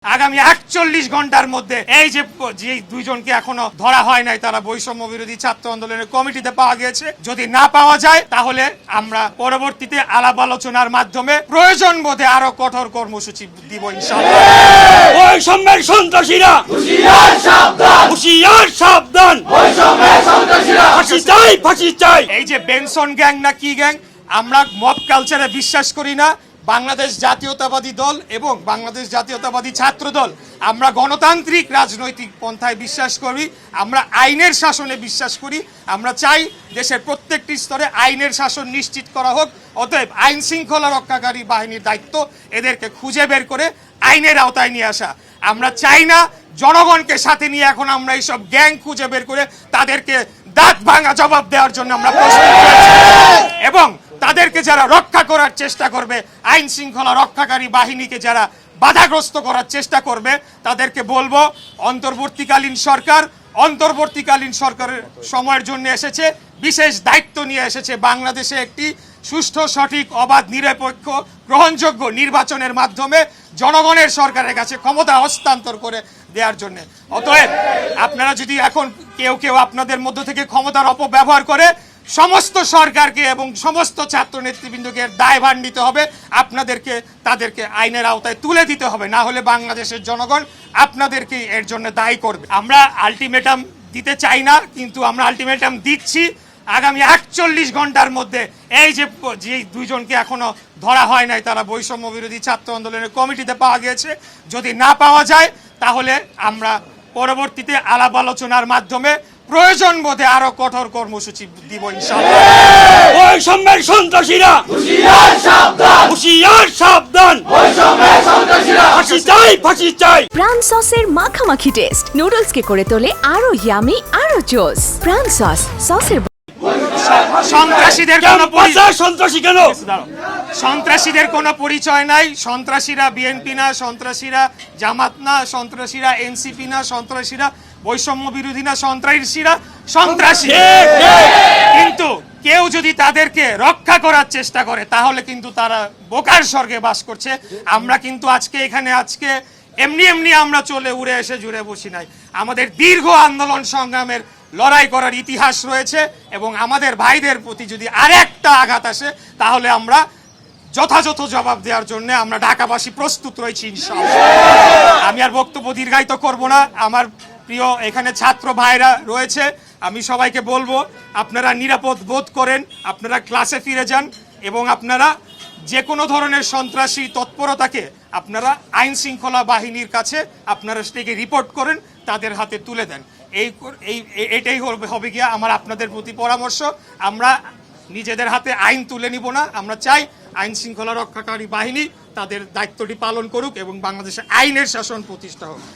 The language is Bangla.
আগামী ৪১ ঘন্টার মধ্যে এই যে দুইজনকে এখনো ধরা হয় নাই, তারা বৈষম্য বিরোধী ছাত্র আন্দোলনের কমিটিতে পাওয়া গেছে। যদি না পাওয়া যায় তাহলে আমরা পরবর্তীতে আলাপ আলোচনার মাধ্যমে প্রয়োজন বোধে আরো কঠোর কর্মসূচি দিব ইনশাআল্লাহ। বৈষম্যের সন্ত্রাসীরা হুঁশিয়ার সাবধান, হুঁশিয়ার সাবধান, বৈষম্যের সন্ত্রাসীরা ফাঁসি চাই, ফাঁসি চাই। এই যে বেনসন গ্যাং না কি গ্যাং, আমরা মব কালচারে বিশ্বাস করি না। বাংলাদেশ জাতীয়তাবাদী দল এবং বাংলাদেশ জাতীয়তাবাদী ছাত্র দল আমরা গণতান্ত্রিক রাজনৈতিক পন্থায় বিশ্বাস করি, আমরা আইনের শাসনে বিশ্বাস করি। আমরা চাই দেশের প্রত্যেকটি স্তরে আইনের শাসন নিশ্চিত করা হোক। অতএব আইন শৃঙ্খলা রক্ষাকারী বাহিনীর দায়িত্ব এদেরকে খুঁজে বের করে আইনের আওতায় নিয়ে আসা। আমরা চাই না জনগণকে সাথে নিয়ে এখন আমরা এইসব গ্যাং খুঁজে বের করে তাদেরকে দাঁত ভাঙা জবাব দেওয়ার জন্য আমরা প্রস্তুত রয়েছি। এবং তাদেরকে যারা রক্ষা করার চেষ্টা করবে, আইন শৃঙ্খলা রক্ষাকারী বাহিনীকে যারা বাধাগ্রস্ত করার চেষ্টা করবে, তাদেরকে বলবো অন্তর্বর্তীকালীন সরকারের সময়ের জন্য এসেছে, বিশেষ দায়িত্ব নিয়ে এসেছে বাংলাদেশে একটি সুষ্ঠু, সঠিক, অবাধ, নিরপেক্ষ, গ্রহণযোগ্য নির্বাচনের মাধ্যমে জনগণের সরকারের কাছে ক্ষমতা হস্তান্তর করে দেওয়ার জন্য। অতএব আপনারা যদি এখন কেউ আপনাদের মধ্য থেকে ক্ষমতার অপব্যবহার করে, সমস্ত সরকারকে এবং সমস্ত ছাত্র নেতৃবৃন্দকে দায়ভার নিতে হবে। আপনাদেরকে তাদেরকে আইনের আওতায় তুলে দিতে হবে, না হলে বাংলাদেশের জনগণ আপনাদেরকে এর জন্য দায়ী করবে। আমরা আলটিমেটাম দিতে চাই না, কিন্তু আমরা আলটিমেটাম দিচ্ছি। আগামী ৪১ ঘন্টার মধ্যে এই যে দুইজনকে এখনো ধরা হয় নাই, তারা বৈষম্য বিরোধী ছাত্র আন্দোলনের কমিটিতে পাওয়া গেছে। যদি না পাওয়া যায় তাহলে আমরা পরবর্তীতে আলাপ আলোচনার মাধ্যমে প্রয়োজন বোধে আরো কঠোর কর্মসূচি দিব ইনশাআল্লাহ। বৈষম্যের সন্ত্রাসীরা হুঁশিয়ার সাবধান, হুঁশিয়ার সাবধান, বৈষম্যের সন্ত্রাসীরা ফাঁসি চাই, ফাঁসি চাই। প্রাণ সসের মাখামাখি টেস্ট নুডলসকে করে তোলে আরো ইয়ামি, আরো জোস। প্রাণ সসের সন্ত্রাসীদের কোনো পরিচয় নাই। সন্ত্রাসীরা বিএনপি না, সন্ত্রাসীরা জামাত না, সন্ত্রাসীরা এনসিপি না, সন্ত্রাসীরা বৈষম্য বিরোধী না, সন্ত্রাসীরা সন্ত্রাসী। কিন্তু কেউ যদি তাদেরকে রক্ষা করার চেষ্টা করে তাহলে কিন্তু তারা বোকার স্বর্গে বাস করছে। আমরা কিন্তু আজকে এমনি আমরা চলে উড়ে এসে জুড়ে বসি নাই। আমাদের দীর্ঘ আন্দোলন সংগ্রামের লড়াই করার ইতিহাস রয়েছে এবং আমাদের ভাইদের প্রতি যদি আরেকটা আঘাত আসে তাহলে আমরা যথাযথ জবাব দেওয়ার জন্য আমরা ঢাকাবাসী প্রস্তুত রয়েছি ইনশাআল্লাহ। আমি আর বক্তব্য দীর্ঘায়িত করব না। আমার প্রিয় এখানে ছাত্র ভাইরা রয়েছে, আমি সবাইকে বলবো আপনারা নিরাপদ বোধ করেন, আপনারা ক্লাসে ফিরে যান এবং আপনারা যে কোনো ধরনের সন্ত্রাসী তৎপরতাকে আপনারা আইন শৃঙ্খলা বাহিনীর কাছে আপনারা সেটাকে রিপোর্ট করেন, তাদের হাতে তুলে দেন। এটাই হবে গিয়া আমার আপনাদের প্রতি পরামর্শ। আমরা নিজেদের হাতে আইন তুলে নিব না। আমরা চাই আইন শৃঙ্খলা রক্ষাকারী বাহিনী তাদের দায়িত্বটি পালন করুক এবং বাংলাদেশে আইনের শাসন প্রতিষ্ঠা হোক।